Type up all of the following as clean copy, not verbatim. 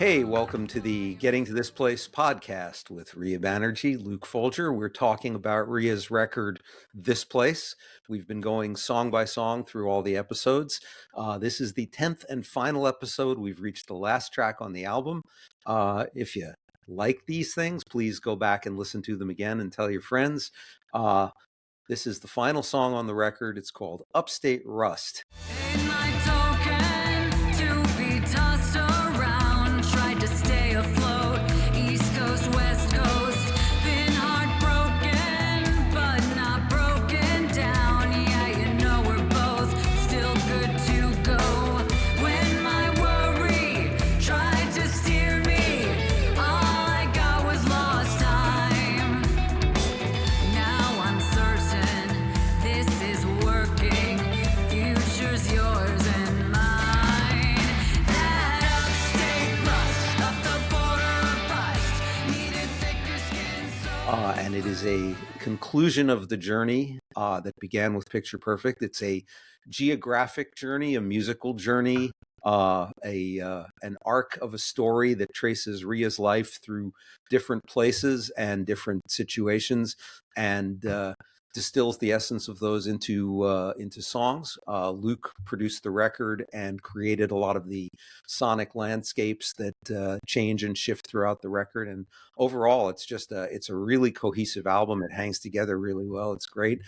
Hey, welcome to the Getting to This Place podcast with Reeya Banerjee, Luke Folger. We're talking about Reeya's record, This Place. We've been going song by song through all the episodes. This is the 10th and final episode. We've reached the last track on the album. If you like these things, please go back and listen to them again and tell your friends. This is the final song on the record. It's called Upstate Rust. And it is a conclusion of the journey that began with Picture Perfect. It's a geographic journey, a musical journey, an arc of a story that traces Reeya's life through different places and different situations, and distills the essence of those into songs. Luke produced the record and created a lot of the sonic landscapes that change and shift throughout the record. And overall, it's a really cohesive album. It hangs together really well. It's great.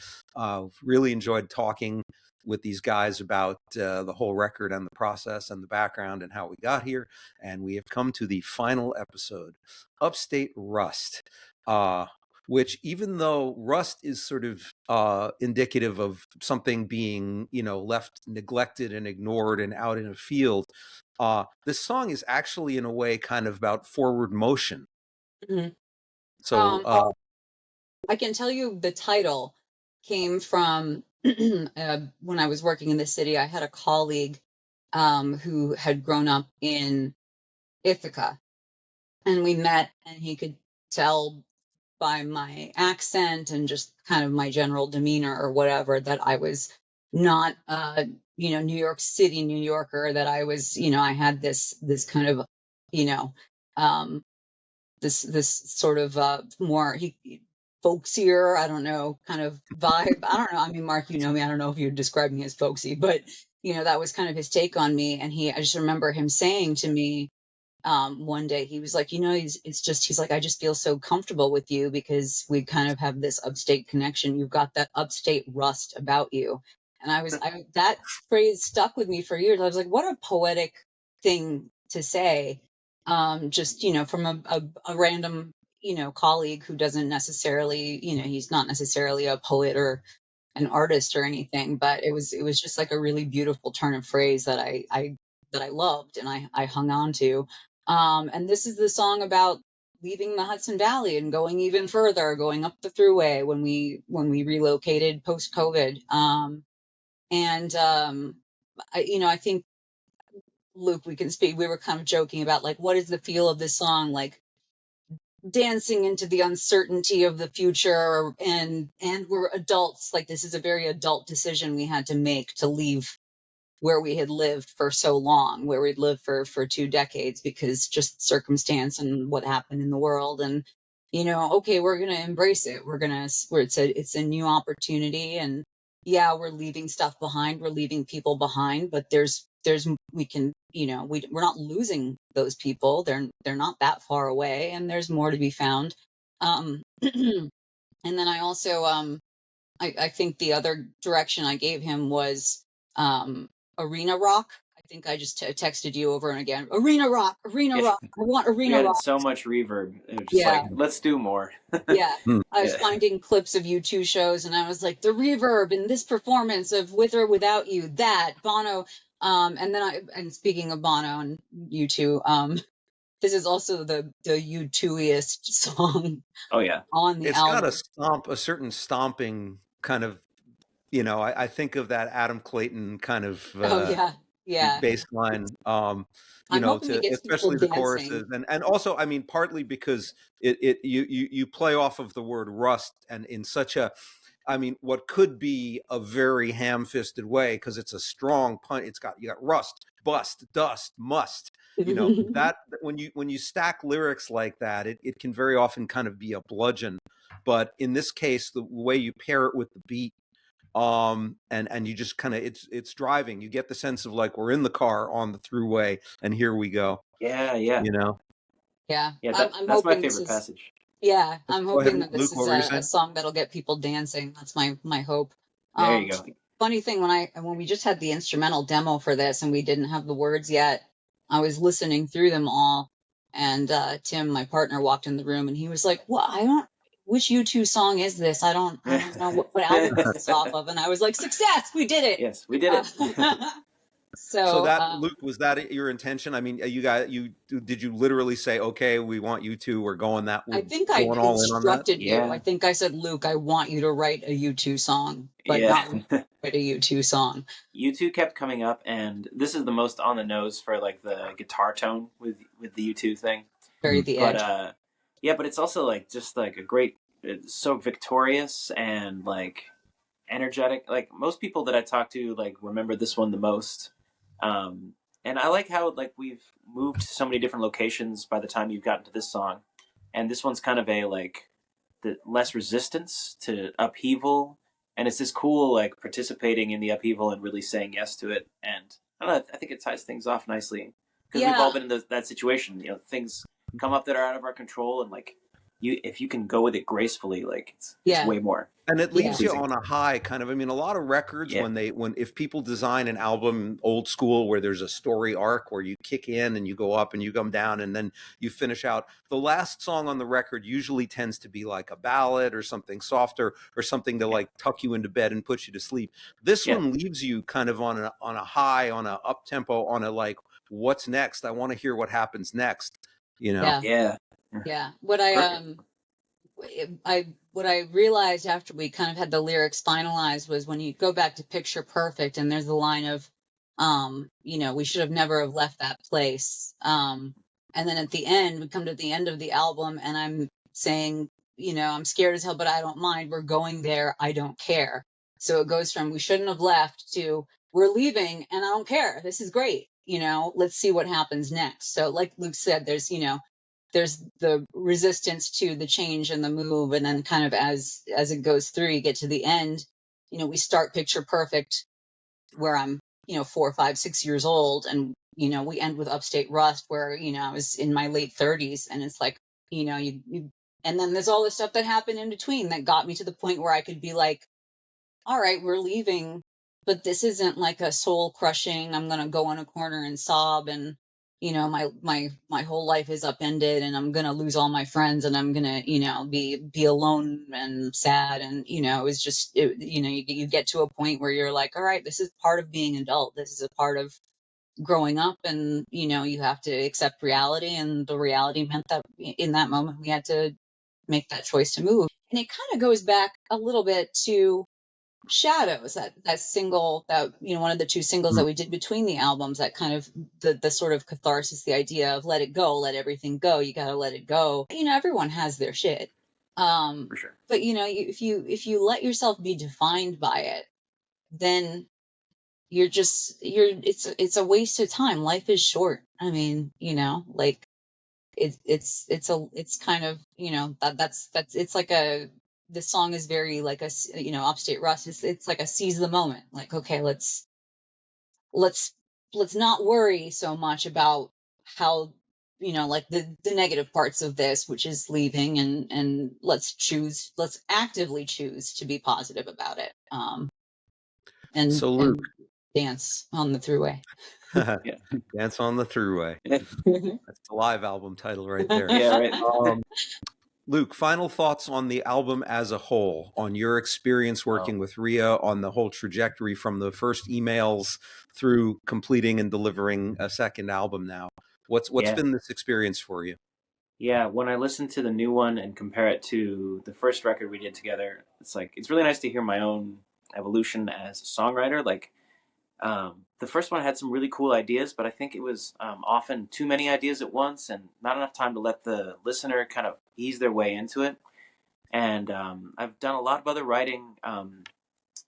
Really enjoyed talking with these guys about the whole record and the process and the background and how we got here. And we have come to the final episode, Upstate Rust. Which, even though rust is sort of indicative of something being, left neglected and ignored and out in a field, this song is actually, in a way, kind of about forward motion. Mm-hmm. So I can tell you the title came from when I was working in the city. I had a colleague who had grown up in Ithaca, and we met, and he could tell by my accent and just kind of my general demeanor or whatever that I was not New York City New Yorker, that I was, I had this kind of this sort of more folksier, I don't know, kind of vibe. I don't know. I mean, Mark, you know me. I don't know if you'd describe me as folksy, but that was kind of his take on me. And I just remember him saying to me, one day, he was like, he's like, I just feel so comfortable with you because we kind of have this upstate connection. You've got that upstate rust about you. And that phrase stuck with me for years. I was like, what a poetic thing to say. Just, from a random, colleague who doesn't necessarily, he's not necessarily a poet or an artist or anything, but it was just like a really beautiful turn of phrase that I loved and I hung on to. And this is the song about leaving the Hudson Valley and going even further, going up the thruway when we relocated post COVID. I think, Luke, we can speak. We were kind of joking about like, what is the feel of this song? Like dancing into the uncertainty of the future, and we're adults. Like, this is a very adult decision we had to make to leave where we had lived for so long, where we'd lived for 2 decades, because just circumstance and what happened in the world. And, okay, we're going to embrace it. It's a new opportunity. And yeah, we're leaving stuff behind. We're leaving people behind, but we can, we're not losing those people. They're not that far away, and there's more to be found. And then I also, I think the other direction I gave him was, arena rock. I think I just texted you over and again, arena rock. I want arena rock. So much reverb. It was just like, let's do more. Yeah. I was finding clips of U2 shows, and I was like, the reverb in this performance of With or Without You, that Bono. And speaking of Bono and U2, this is also the U2iest song. Oh yeah. On the album. It's got a certain stomping kind of, I think of that Adam Clayton kind of bass line, especially the choruses. And also, I mean, partly because you play off of the word rust, and in such a, I mean, what could be a very ham-fisted way, because it's a strong punch. You got rust, bust, dust, must. That when you stack lyrics like that, it can very often kind of be a bludgeon. But in this case, the way you pair it with the beat, and you just kind of, it's driving. You get the sense of like we're in the car on the throughway, and here we go. Yeah. Yeah. I'm That's my hoping this favorite is. passage. Yeah, I'm Go ahead, hoping that this Luke. What is were you a saying? song that'll get people dancing. That's my hope. There you go. Funny thing, when we just had the instrumental demo for this and we didn't have the words yet, I was listening through them all, and Tim, my partner, walked in the room and he was like, "Well, which U2 song is this? I don't know what album is this off of?" And I was like, "Success, we did it." Yes, we did it. So So, that, Luke, was that your intention? I mean, did you literally say, okay, we want you to, we're going I think I going all in on that? instructed you. Yeah. I think I said, "Luke, I want you to write a U2 song, but Yeah. not write a U2 song." U2 kept coming up, and this is the most on the nose for like the guitar tone with the U2 thing. Very the But edge. yeah, but it's also like just like a great, it's so victorious and like energetic. Like most people that I talk to like remember this one the most. And I like how like we've moved to so many different locations by the time you've gotten to this song, and this one's kind of a like the less resistance to upheaval, and it's this cool like participating in the upheaval and really saying yes to it. And I don't know, I think it ties things off nicely because we've all Yeah. been in that situation. Things come up that are out of our control, and like if you can go with it gracefully, like it's Yeah. way more. And it leaves you pleasing. on a high, kind of. I mean, a lot of records, Yeah. if people design an album old school where there's a story arc where you kick in and you go up and you come down and then you finish out, the last song on the record usually tends to be like a ballad or something softer or something to like tuck you into bed and put you to sleep. This one leaves you kind of on a high, on a up tempo, on a like, what's next? I want to hear what happens next. Yeah. What I realized after we kind of had the lyrics finalized was when you go back to Picture Perfect and there's the line of, we should have never have left that place. And then at the end, we come to the end of the album and I'm saying, I'm scared as hell, but I don't mind. We're going there. I don't care. So it goes from we shouldn't have left to we're leaving and I don't care. This is great. Let's see what happens next. So like Luke said, there's the resistance to the change and the move, and then kind of as it goes through, you get to the end. We start Picture Perfect where I'm 4, 5, 6 years old, and we end with Upstate Rust where I was in my late 30s, and it's like you and then there's all the stuff that happened in between that got me to the point where I could be like, all right, we're leaving, but this isn't like a soul crushing, I'm gonna go in a corner and sob, and my whole life is upended and I'm gonna lose all my friends and I'm gonna be alone and sad, and it was just you get to a point where you're like, all right, this is part of being adult, this is a part of growing up, and you have to accept reality, and the reality meant that in that moment we had to make that choice to move. And it kind of goes back a little bit to Shadows, that single, that one of the two singles that we did between the albums, that kind of the sort of catharsis, the idea of let it go, let everything go, you gotta let it go. Everyone has their shit, For sure. but if you let yourself be defined by it, then it's a waste of time. Life is short. I mean, like it's kind of that's it's like a this song is very like a Upstate Rust, it's like a seize the moment, like, okay, let's not worry so much about how like the negative parts of this, which is leaving, and let's actively choose to be positive about it, So Luke, and dance on the throughway. Dance on the Throughway. That's the live album title right there. Yeah, right. Luke, final thoughts on the album as a whole, on your experience working with Reeya, on the whole trajectory from the first emails through completing and delivering a second album now. What's been this experience for you? Yeah, when I listen to the new one and compare it to the first record we did together, it's really nice to hear my own evolution as a songwriter. Like, the first one had some really cool ideas, but I think it was often too many ideas at once and not enough time to let the listener kind of ease their way into it. And I've done a lot of other writing,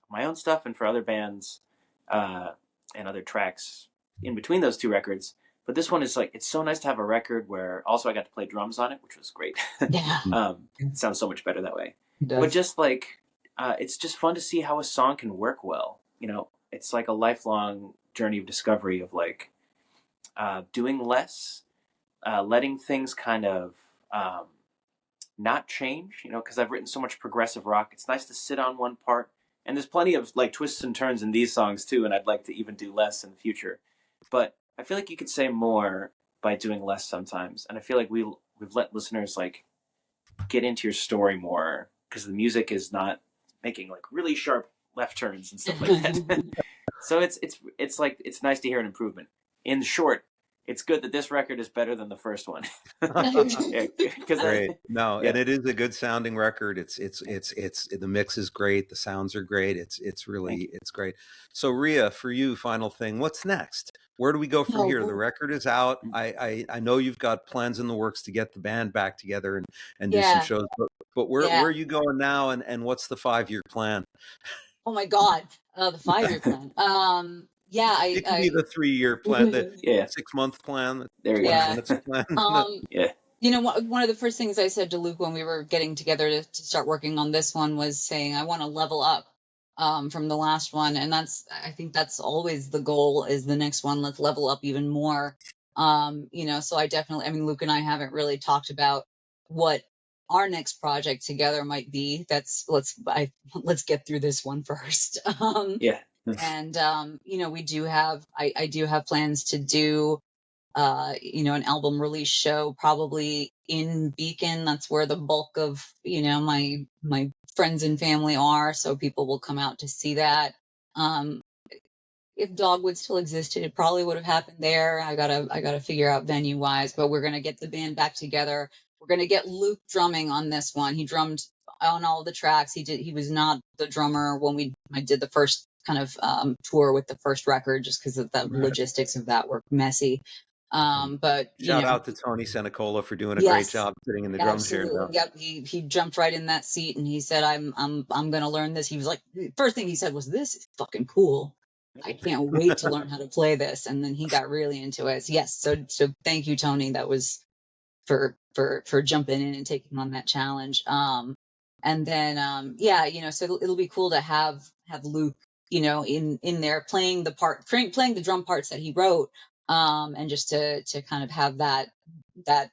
my own stuff and for other bands and other tracks in between those two records. But this one is like, it's so nice to have a record where also I got to play drums on it, which was great. Yeah, It sounds so much better that way. it But does. just like, it's just fun to see how a song can work well. You know, it's like a lifelong journey of discovery of like doing less, letting things kind of um, not change, you know, because I've written so much progressive rock. It's nice to sit on one part. And there's plenty of like twists and turns in these songs too, and I'd like to even do less in the future. But I feel like you could say more by doing less sometimes. And I feel like we've let listeners like get into your story more because the music is not making like really sharp left turns and stuff like that. So it's like it's nice to hear an improvement. In short, it's good that this record is better than the first one. Yeah, because Great. No, yeah, and it is a good sounding record. It's the mix is great. The sounds are great. It's thank really you. it's great. So Reeya, for you, final thing. What's next? Where do we go from Oh, here? The well, record is out. I know you've got plans in the works to get the band back together and do some yeah, shows. But where yeah. are you going now? And what's the 5-year plan? Oh my God, the 5-year plan. Yeah, It can be the 3-year plan, the Yeah, 6-month plan, the there you go. 20 yeah. minutes plan. Um, Yeah, You know, one of the first things I said to Luke when we were getting together to start working on this one was saying, I want to level up from the last one. And I think that's always the goal is the next one. Let's level up even more. You know, so I mean, Luke and I haven't really talked about what our next project together might be. Let's get through this one first. yeah, And, you know, I do have plans to do you know, an album release show probably in Beacon. That's where the bulk of, you know, my friends and family are, so people will come out to see that. Um, if Dogwood still existed, it probably would have happened there. I gotta figure out venue wise, but we're gonna get the band back together. We're gonna get Luke drumming on this one. He drummed on all the tracks. He was not the drummer when I did the first kind of tour with the first record, just because of the Right. logistics of that were messy. But you Shout know, out to Tony Senecola for doing a great yes, job sitting in the drum chair. absolutely. Yep. He jumped right in that seat and he said, I'm gonna learn this. He was like, first thing he said was, "This is fucking cool. I can't wait to learn how to play this." And then he got really into it. Yes. So thank you, Tony. That was for jumping in and taking on that challenge. And then yeah, you know, so it'll be cool to have Luke, you know, in there playing playing the drum parts that he wrote, and just to kind of have that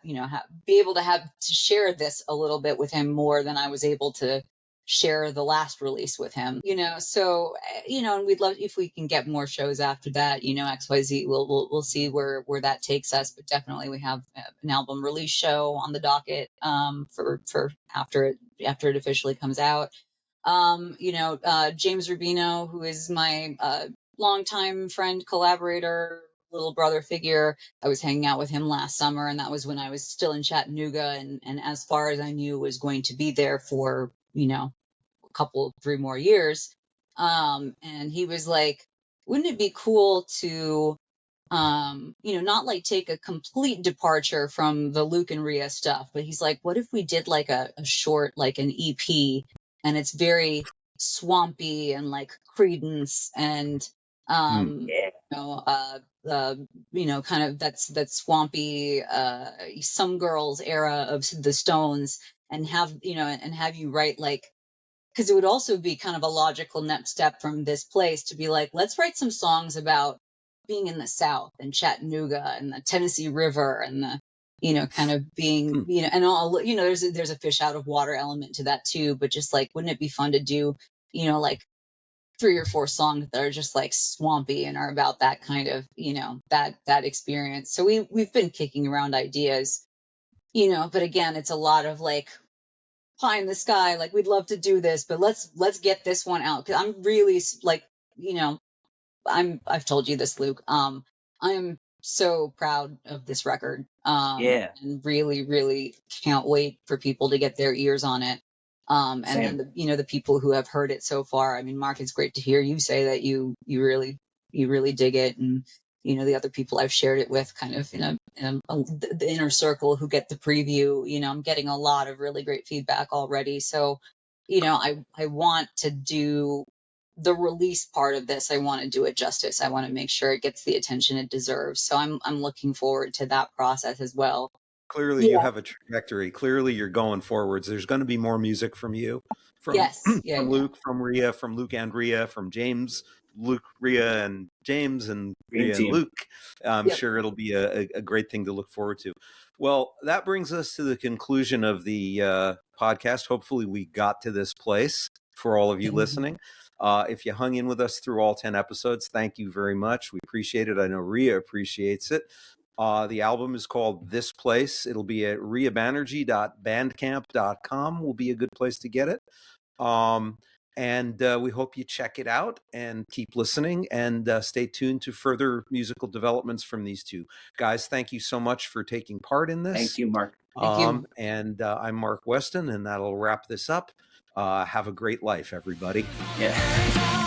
you know be able to have to share this a little bit with him more than I was able to share the last release with him, you know. So you know, and we'd love if we can get more shows after that, you know. XYZ, we'll see where that takes us, but definitely we have an album release show on the docket for after it officially comes out. You know, James Rubino, who is my longtime friend, collaborator, little brother figure. I was hanging out with him last summer, and that was when I was still in Chattanooga, and as far as I knew, was going to be there for, you know, a couple, 3 more years. And he was like, "Wouldn't it be cool to you know, not like take a complete departure from the Luke and Reeya stuff, but he's like, what if we did like a short, like an EP, and it's very swampy and like Credence and Hmm. yeah. you know, you know, kind of that swampy Some Girls era of the Stones, and have, you know, and have you write like, because it would also be kind of a logical next step from this place to be like, let's write some songs about being in the South and Chattanooga and the Tennessee River and the, you know, kind of being, Hmm. you know, and all, you know, there's a fish out of water element to that too. But just like, wouldn't it be fun to do, you know, like 3 or 4 songs that are just like swampy and are about that kind of, you know, that experience. So we've been kicking around ideas, you know, but again, it's a lot of like pie in the sky, like we'd love to do this, but let's get this one out, because I'm really like, you know, I've told you this, Luke. I am so proud of this record. Yeah, And really can't wait for people to get their ears on it. And then same. you know, the people who have heard it so far. I mean, Mark, it's great to hear you say that you really dig it, and you know, the other people I've shared it with, kind of the inner circle who get the preview. You know, I'm getting a lot of really great feedback already. So, you know, I want to do the release part of this, I want to do it justice. I want to make sure it gets the attention it deserves. So I'm looking forward to that process as well. Clearly, you Yeah. have a trajectory. Clearly, you're going forwards. There's going to be more music from you, from Yes. Yeah. from Yeah. Luke, from Reeya, from Luke and Reeya, from James, Luke, Reeya, and James, and Dream Reeya and team. Luke. I'm Yep. sure it'll be a great thing to look forward to. Well, that brings us to the conclusion of the podcast. Hopefully, we got to this place for all of you listening. If you hung in with us through all 10 episodes, thank you very much. We appreciate it. I know Reeya appreciates it. The album is called This Place. It'll be at reeyabanerjee.bandcamp.com will be a good place to get it. And we hope you check it out and keep listening and stay tuned to further musical developments from these two guys. Thank you so much for taking part in this. Thank you, Mark. Thank you. And I'm Mark Westin, and that'll wrap this up. Have a great life, everybody. Yeah.